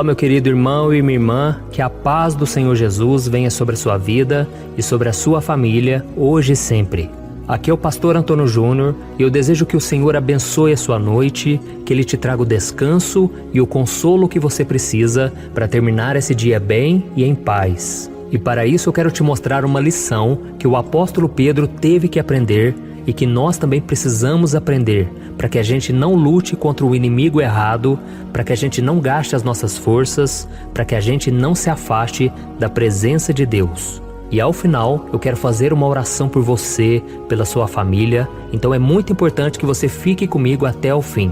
Olá, meu querido irmão e minha irmã, que a paz do Senhor Jesus venha sobre a sua vida e sobre a sua família, hoje e sempre. Aqui é o pastor Antônio Júnior e eu desejo que o Senhor abençoe a sua noite, que Ele te traga o descanso e o consolo que você precisa para terminar esse dia bem e em paz. E para isso eu quero te mostrar uma lição que o apóstolo Pedro teve que aprender e que nós também precisamos aprender, para que a gente não lute contra o inimigo errado, para que a gente não gaste as nossas forças, para que a gente não se afaste da presença de Deus. E ao final, eu quero fazer uma oração por você, pela sua família, então é muito importante que você fique comigo até o fim.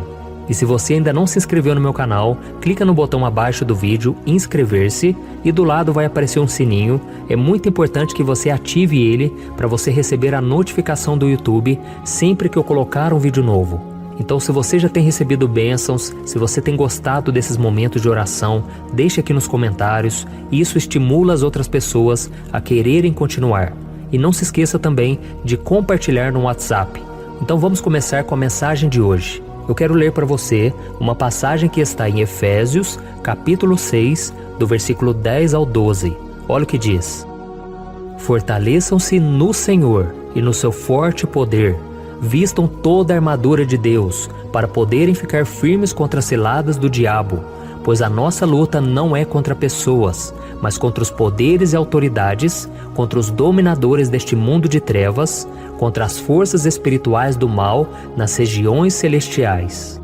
E se você ainda não se inscreveu no meu canal, clica no botão abaixo do vídeo, inscrever-se, e do lado vai aparecer um sininho. É muito importante que você ative ele para você receber a notificação do YouTube sempre que eu colocar um vídeo novo. Então, se você já tem recebido bênçãos, se você tem gostado desses momentos de oração, deixe aqui nos comentários. Isso estimula as outras pessoas a quererem continuar. E não se esqueça também de compartilhar no WhatsApp. Então vamos começar com a mensagem de hoje. Eu quero ler para você uma passagem que está em Efésios, capítulo 6, do versículo 10 ao 12. Olha o que diz: Fortaleçam-se no Senhor e no seu forte poder. Vistam toda a armadura de Deus, para poderem ficar firmes contra as ciladas do diabo. Pois a nossa luta não é contra pessoas, mas contra os poderes e autoridades, contra os dominadores deste mundo de trevas, contra as forças espirituais do mal nas regiões celestiais.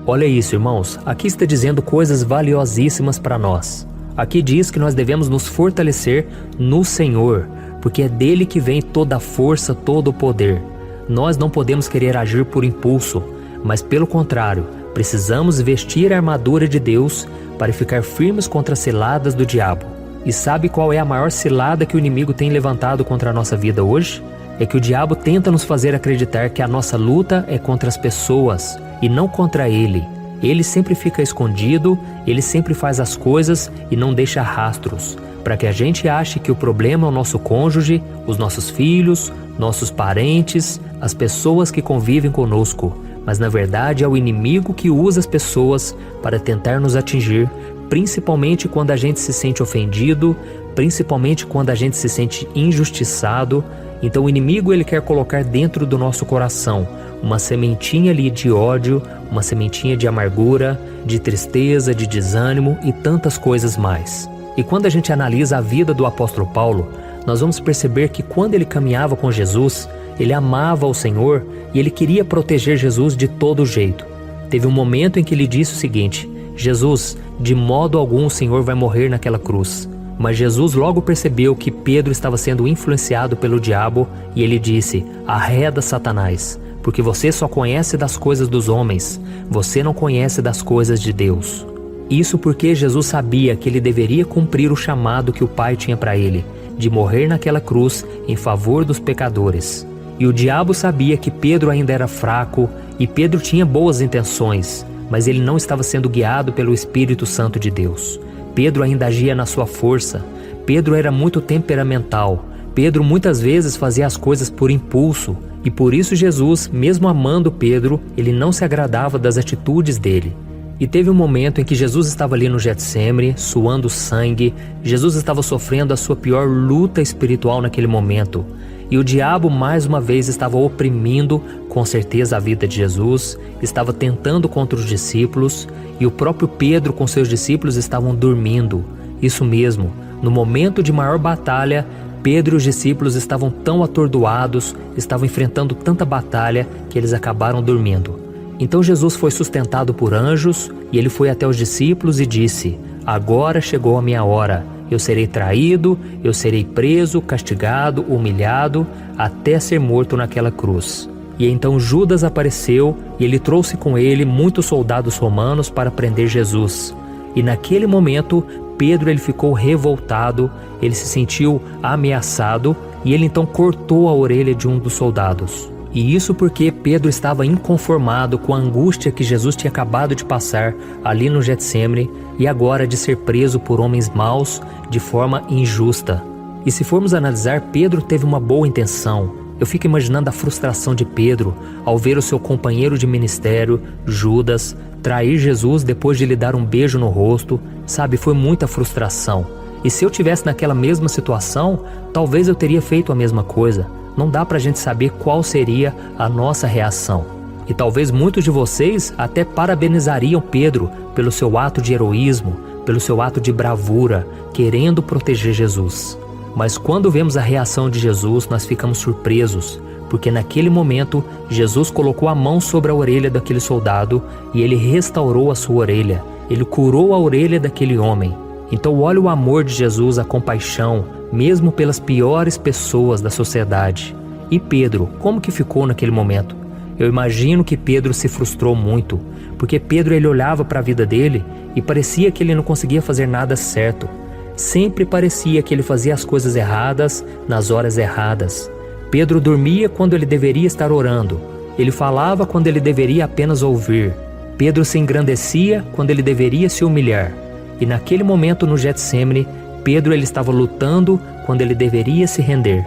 Olha isso, irmãos, aqui está dizendo coisas valiosíssimas para nós. Aqui diz que nós devemos nos fortalecer no Senhor, porque é dele que vem toda a força, todo o poder. Nós não podemos querer agir por impulso, mas pelo contrário, precisamos vestir a armadura de Deus para ficar firmes contra as ciladas do diabo. E sabe qual é a maior cilada que o inimigo tem levantado contra a nossa vida hoje? É que o diabo tenta nos fazer acreditar que a nossa luta é contra as pessoas e não contra ele. Ele sempre fica escondido, ele sempre faz as coisas e não deixa rastros, para que a gente ache que o problema é o nosso cônjuge, os nossos filhos, nossos parentes, as pessoas que convivem conosco. Mas na verdade é o inimigo que usa as pessoas para tentar nos atingir, principalmente quando a gente se sente ofendido, principalmente quando a gente se sente injustiçado. Então o inimigo ele quer colocar dentro do nosso coração uma sementinha ali de ódio, uma sementinha de amargura, de tristeza, de desânimo e tantas coisas mais. E quando a gente analisa a vida do apóstolo Paulo, nós vamos perceber que quando ele caminhava com Jesus, ele amava o Senhor e ele queria proteger Jesus de todo jeito. Teve um momento em que ele disse o seguinte: Jesus, de modo algum o Senhor vai morrer naquela cruz. Mas Jesus logo percebeu que Pedro estava sendo influenciado pelo diabo e ele disse: arreda Satanás, porque você só conhece das coisas dos homens, você não conhece das coisas de Deus. Isso porque Jesus sabia que ele deveria cumprir o chamado que o Pai tinha para ele, de morrer naquela cruz em favor dos pecadores. E o diabo sabia que Pedro ainda era fraco e Pedro tinha boas intenções, mas ele não estava sendo guiado pelo Espírito Santo de Deus. Pedro ainda agia na sua força. Pedro era muito temperamental. Pedro muitas vezes fazia as coisas por impulso. E por isso Jesus, mesmo amando Pedro, ele não se agradava das atitudes dele. E teve um momento em que Jesus estava ali no Getsêmani, suando sangue. Jesus estava sofrendo a sua pior luta espiritual naquele momento. E o diabo mais uma vez estava oprimindo com certeza a vida de Jesus, estava tentando contra os discípulos, e o próprio Pedro com seus discípulos estavam dormindo. Isso mesmo, no momento de maior batalha, Pedro e os discípulos estavam tão atordoados, estavam enfrentando tanta batalha que eles acabaram dormindo. Então Jesus foi sustentado por anjos e ele foi até os discípulos e disse: agora chegou a minha hora. Eu serei traído, eu serei preso, castigado, humilhado, até ser morto naquela cruz. E então Judas apareceu e ele trouxe com ele muitos soldados romanos para prender Jesus. E naquele momento, Pedro ele ficou revoltado, ele se sentiu ameaçado e ele então cortou a orelha de um dos soldados. E isso porque Pedro estava inconformado com a angústia que Jesus tinha acabado de passar ali no Getsêmani e agora de ser preso por homens maus de forma injusta. E se formos analisar, Pedro teve uma boa intenção. Eu fico imaginando a frustração de Pedro ao ver o seu companheiro de ministério, Judas, Trair Jesus depois de lhe dar um beijo no rosto, sabe, foi muita frustração. E se eu tivesse naquela mesma situação, talvez eu teria feito a mesma coisa. Não dá pra gente saber qual seria a nossa reação. E talvez muitos de vocês até parabenizariam Pedro pelo seu ato de heroísmo, pelo seu ato de bravura, querendo proteger Jesus. Mas quando vemos a reação de Jesus, nós ficamos surpresos, porque naquele momento Jesus colocou a mão sobre a orelha daquele soldado e ele restaurou a sua orelha, ele curou a orelha daquele homem. Então olha o amor de Jesus, a compaixão, mesmo pelas piores pessoas da sociedade. E Pedro, como que ficou naquele momento? Eu imagino que Pedro se frustrou muito, porque Pedro ele olhava para a vida dele e parecia que ele não conseguia fazer nada certo. Sempre parecia que ele fazia as coisas erradas nas horas erradas. Pedro dormia quando ele deveria estar orando. Ele falava quando ele deveria apenas ouvir. Pedro se engrandecia quando ele deveria se humilhar. E naquele momento no Getsêmani, Pedro ele estava lutando quando ele deveria se render.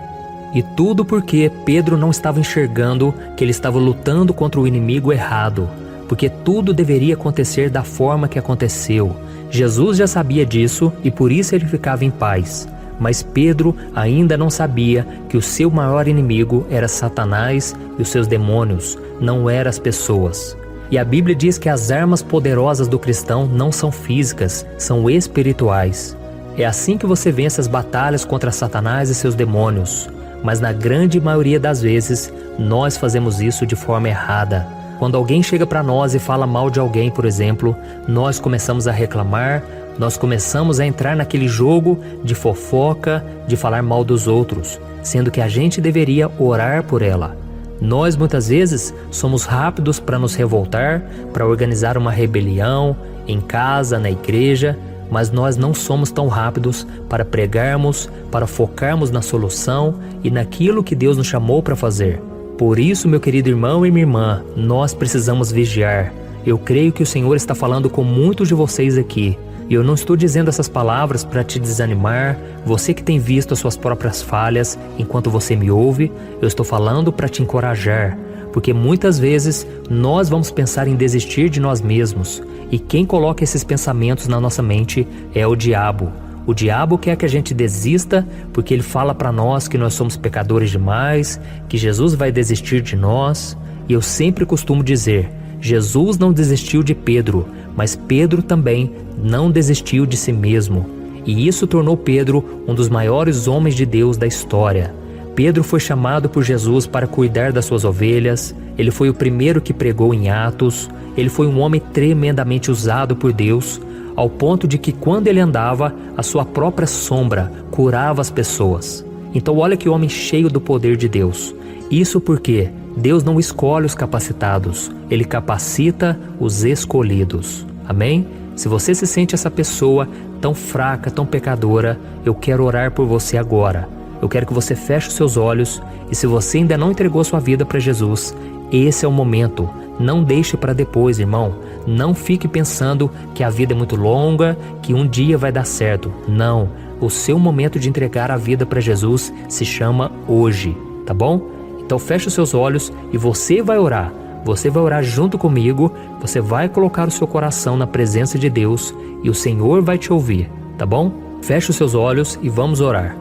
E tudo porque Pedro não estava enxergando que ele estava lutando contra o inimigo errado. Porque tudo deveria acontecer da forma que aconteceu. Jesus já sabia disso e por isso ele ficava em paz. Mas Pedro ainda não sabia que o seu maior inimigo era Satanás e os seus demônios, não eram as pessoas. E a Bíblia diz que as armas poderosas do cristão não são físicas, são espirituais. É assim que você vence as batalhas contra Satanás e seus demônios. Mas na grande maioria das vezes, nós fazemos isso de forma errada. Quando alguém chega para nós e fala mal de alguém, por exemplo, nós começamos a reclamar, nós começamos a entrar naquele jogo de fofoca, de falar mal dos outros, sendo que a gente deveria orar por ela. Nós muitas vezes somos rápidos para nos revoltar, para organizar uma rebelião em casa, na igreja, mas nós não somos tão rápidos para pregarmos, para focarmos na solução e naquilo que Deus nos chamou para fazer. Por isso, meu querido irmão e minha irmã, nós precisamos vigiar. Eu creio que o Senhor está falando com muitos de vocês aqui. E eu não estou dizendo essas palavras para te desanimar, você que tem visto as suas próprias falhas enquanto você me ouve, eu estou falando para te encorajar, porque muitas vezes nós vamos pensar em desistir de nós mesmos, e quem coloca esses pensamentos na nossa mente é o diabo. O diabo quer que a gente desista porque ele fala para nós que nós somos pecadores demais, que Jesus vai desistir de nós, e eu sempre costumo dizer, Jesus não desistiu de Pedro, mas Pedro também não desistiu de si mesmo. E isso tornou Pedro um dos maiores homens de Deus da história. Pedro foi chamado por Jesus para cuidar das suas ovelhas, ele foi o primeiro que pregou em Atos, ele foi um homem tremendamente usado por Deus, ao ponto de que quando ele andava, a sua própria sombra curava as pessoas. Então olha que homem cheio do poder de Deus. Isso porque Deus não escolhe os capacitados, Ele capacita os escolhidos. Amém? Se você se sente essa pessoa tão fraca, tão pecadora, eu quero orar por você agora. Eu quero que você feche os seus olhos e se você ainda não entregou sua vida para Jesus, esse é o momento. Não deixe para depois, irmão. Não fique pensando que a vida é muito longa, que um dia vai dar certo. Não. O seu momento de entregar a vida para Jesus se chama hoje, tá bom? Então feche os seus olhos e você vai orar. Você vai orar junto comigo, você vai colocar o seu coração na presença de Deus e o Senhor vai te ouvir, tá bom? Feche os seus olhos e vamos orar.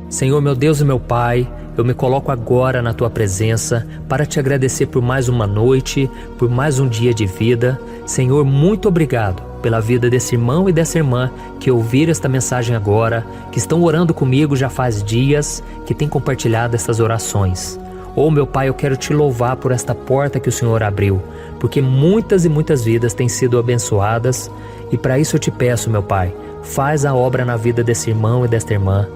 Senhor, meu Deus e meu Pai, eu me coloco agora na Tua presença para te agradecer por mais uma noite, por mais um dia de vida. Senhor, muito obrigado pela vida desse irmão e dessa irmã que ouviram esta mensagem agora, que estão orando comigo já faz dias, que têm compartilhado essas orações. Oh, meu Pai, eu quero te louvar por esta porta que o Senhor abriu, porque muitas e muitas vidas têm sido abençoadas, e para isso eu te peço, meu Pai, faz a obra na vida desse irmão e desta irmã.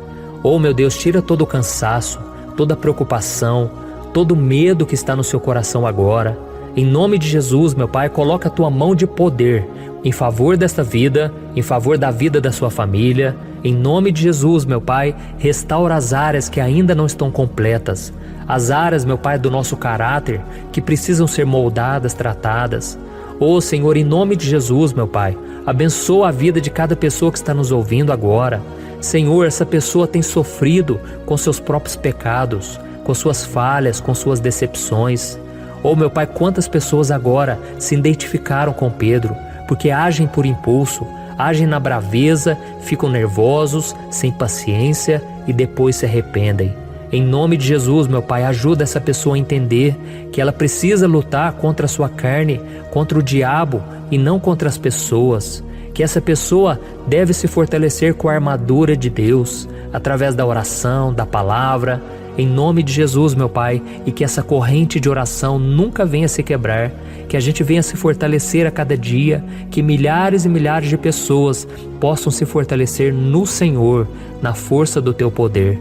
Oh, meu Deus, tira todo o cansaço, toda a preocupação, todo o medo que está no seu coração agora. Em nome de Jesus, meu Pai, coloca a Tua mão de poder em favor desta vida, em favor da vida da sua família. Em nome de Jesus, meu Pai, restaura as áreas que ainda não estão completas. As áreas, meu Pai, do nosso caráter que precisam ser moldadas, tratadas. Oh, Senhor, em nome de Jesus, meu Pai, abençoa a vida de cada pessoa que está nos ouvindo agora. Senhor, essa pessoa tem sofrido com seus próprios pecados, com suas falhas, com suas decepções. Oh, meu Pai, quantas pessoas agora se identificaram com Pedro, porque agem por impulso, agem na braveza, ficam nervosos, sem paciência e depois se arrependem. Em nome de Jesus, meu Pai, ajuda essa pessoa a entender que ela precisa lutar contra a sua carne, contra o diabo e não contra as pessoas. Que essa pessoa deve se fortalecer com a armadura de Deus, através da oração, da palavra, em nome de Jesus, meu Pai, e que essa corrente de oração nunca venha se quebrar, que a gente venha se fortalecer a cada dia, que milhares e milhares de pessoas possam se fortalecer no Senhor, na força do Teu poder.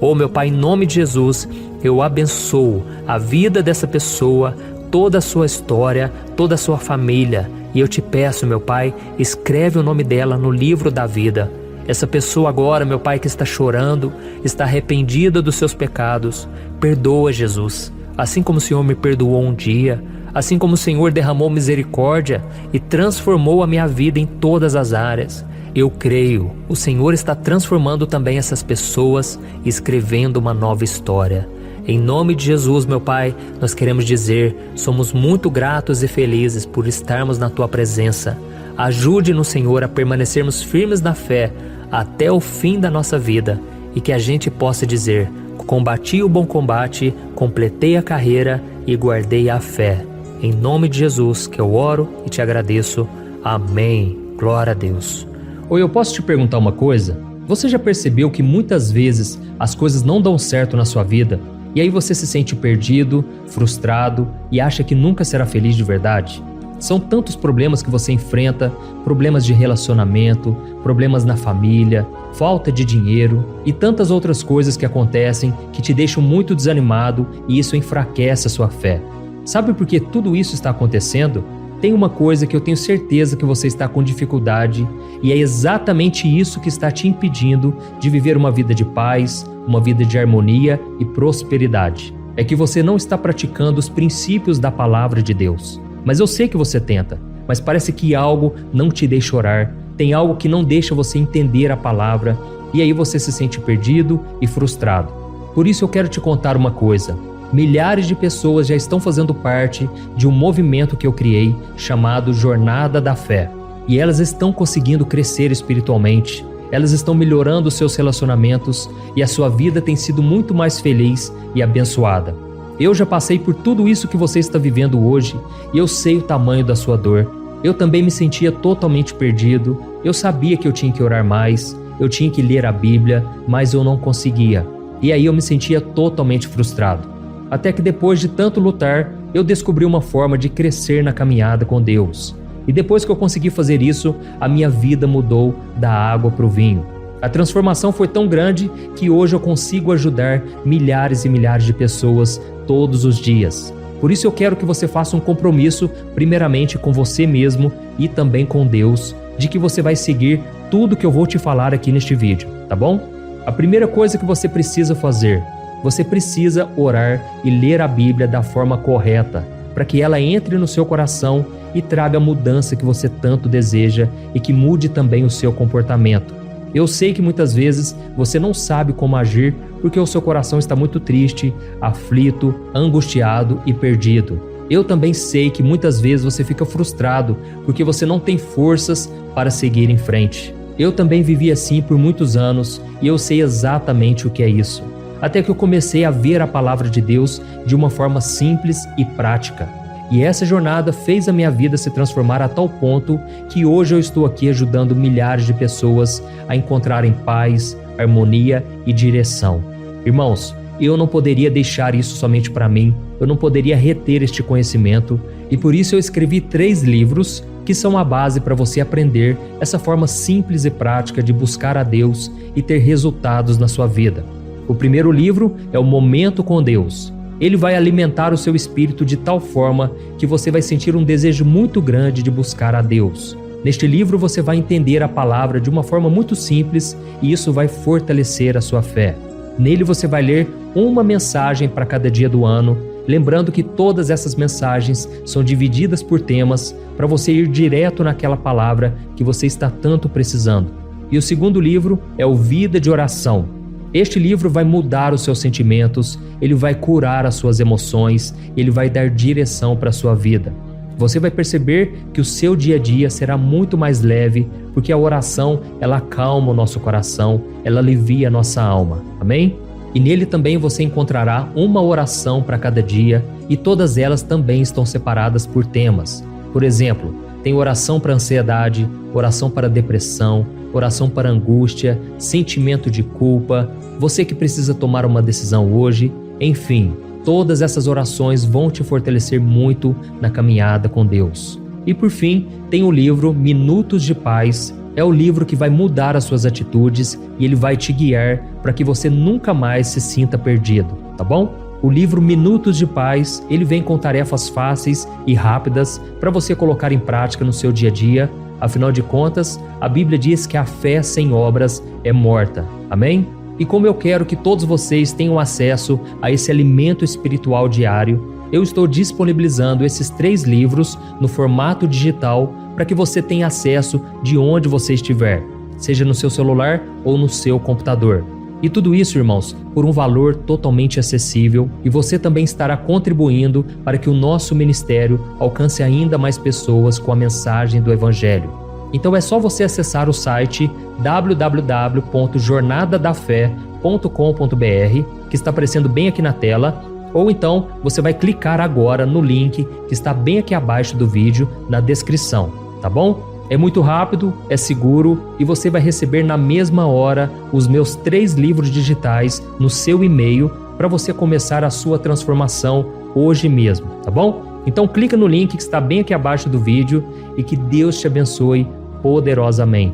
Oh, meu Pai, em nome de Jesus, eu abençoo a vida dessa pessoa, toda a sua história, toda a sua família, e eu te peço, meu Pai, escreve o nome dela no livro da vida. Essa pessoa agora, meu Pai, que está chorando, está arrependida dos seus pecados, perdoa, Jesus. Assim como o Senhor me perdoou um dia, assim como o Senhor derramou misericórdia e transformou a minha vida em todas as áreas, eu creio, o Senhor está transformando também essas pessoas e escrevendo uma nova história. Em nome de Jesus, meu Pai, nós queremos dizer, somos muito gratos e felizes por estarmos na Tua presença. Ajude-nos, Senhor, a permanecermos firmes na fé até o fim da nossa vida e que a gente possa dizer, combati o bom combate, completei a carreira e guardei a fé. Em nome de Jesus que eu oro e te agradeço. Amém. Glória a Deus. Oi, eu posso te perguntar uma coisa? Você já percebeu que muitas vezes as coisas não dão certo na sua vida e aí você se sente perdido, frustrado e acha que nunca será feliz de verdade? São tantos problemas que você enfrenta, problemas de relacionamento, problemas na família, falta de dinheiro e tantas outras coisas que acontecem que te deixam muito desanimado e isso enfraquece a sua fé. Sabe por que tudo isso está acontecendo? Tem uma coisa que eu tenho certeza que você está com dificuldade e é exatamente isso que está te impedindo de viver uma vida de paz, uma vida de harmonia e prosperidade. É que você não está praticando os princípios da palavra de Deus. Mas eu sei que você tenta, mas parece que algo não te deixa orar, tem algo que não deixa você entender a palavra e aí você se sente perdido e frustrado. Por isso eu quero te contar uma coisa. Milhares de pessoas já estão fazendo parte de um movimento que eu criei chamado Jornada da Fé. E elas estão conseguindo crescer espiritualmente, elas estão melhorando seus relacionamentos e a sua vida tem sido muito mais feliz e abençoada. Eu já passei por tudo isso que você está vivendo hoje e eu sei o tamanho da sua dor. Eu também me sentia totalmente perdido, eu sabia que eu tinha que orar mais, eu tinha que ler a Bíblia, mas eu não conseguia. E aí eu me sentia totalmente frustrado. Até que depois de tanto lutar, eu descobri uma forma de crescer na caminhada com Deus. E depois que eu consegui fazer isso, a minha vida mudou da água para o vinho. A transformação foi tão grande que hoje eu consigo ajudar milhares e milhares de pessoas todos os dias. Por isso eu quero que você faça um compromisso, primeiramente com você mesmo e também com Deus, de que você vai seguir tudo que eu vou te falar aqui neste vídeo, tá bom? A primeira coisa que você precisa fazer, você precisa orar e ler a Bíblia da forma correta, para que ela entre no seu coração e traga a mudança que você tanto deseja e que mude também o seu comportamento. Eu sei que muitas vezes você não sabe como agir porque o seu coração está muito triste, aflito, angustiado e perdido. Eu também sei que muitas vezes você fica frustrado porque você não tem forças para seguir em frente. Eu também vivi assim por muitos anos e eu sei exatamente o que é isso. Até que eu comecei a ver a palavra de Deus de uma forma simples e prática. E essa jornada fez a minha vida se transformar a tal ponto que hoje eu estou aqui ajudando milhares de pessoas a encontrarem paz, harmonia e direção. Irmãos, eu não poderia deixar isso somente para mim, eu não poderia reter este conhecimento e por isso eu escrevi 3 livros que são a base para você aprender essa forma simples e prática de buscar a Deus e ter resultados na sua vida. O primeiro livro é o Momento com Deus. Ele vai alimentar o seu espírito de tal forma que você vai sentir um desejo muito grande de buscar a Deus. Neste livro você vai entender a palavra de uma forma muito simples e isso vai fortalecer a sua fé. Nele você vai ler uma mensagem para cada dia do ano, lembrando que todas essas mensagens são divididas por temas para você ir direto naquela palavra que você está tanto precisando. E o segundo livro é o Vida de Oração. Este livro vai mudar os seus sentimentos, ele vai curar as suas emoções, ele vai dar direção para a sua vida. Você vai perceber que o seu dia a dia será muito mais leve, porque a oração, ela acalma o nosso coração, ela alivia a nossa alma. Amém? E nele também você encontrará uma oração para cada dia, e todas elas também estão separadas por temas. Por exemplo, tem oração para ansiedade, oração para depressão, oração para angústia, sentimento de culpa, você que precisa tomar uma decisão hoje, enfim, todas essas orações vão te fortalecer muito na caminhada com Deus. E por fim, tem o livro Minutos de Paz. É o livro que vai mudar as suas atitudes e ele vai te guiar para que você nunca mais se sinta perdido, tá bom? O livro Minutos de Paz, ele vem com tarefas fáceis e rápidas para você colocar em prática no seu dia a dia. Afinal de contas, a Bíblia diz que a fé sem obras é morta. Amém? E como eu quero que todos vocês tenham acesso a esse alimento espiritual diário, eu estou disponibilizando esses 3 livros no formato digital para que você tenha acesso de onde você estiver, seja no seu celular ou no seu computador. E tudo isso, irmãos, por um valor totalmente acessível, e você também estará contribuindo para que o nosso ministério alcance ainda mais pessoas com a mensagem do Evangelho. Então é só você acessar o site www.jornadadafé.com.br, que está aparecendo bem aqui na tela, ou então você vai clicar agora no link que está bem aqui abaixo do vídeo, na descrição, tá bom? É muito rápido, é seguro e você vai receber na mesma hora os meus 3 livros digitais no seu e-mail para você começar a sua transformação hoje mesmo, tá bom? Então clica no link que está bem aqui abaixo do vídeo e que Deus te abençoe poderosamente.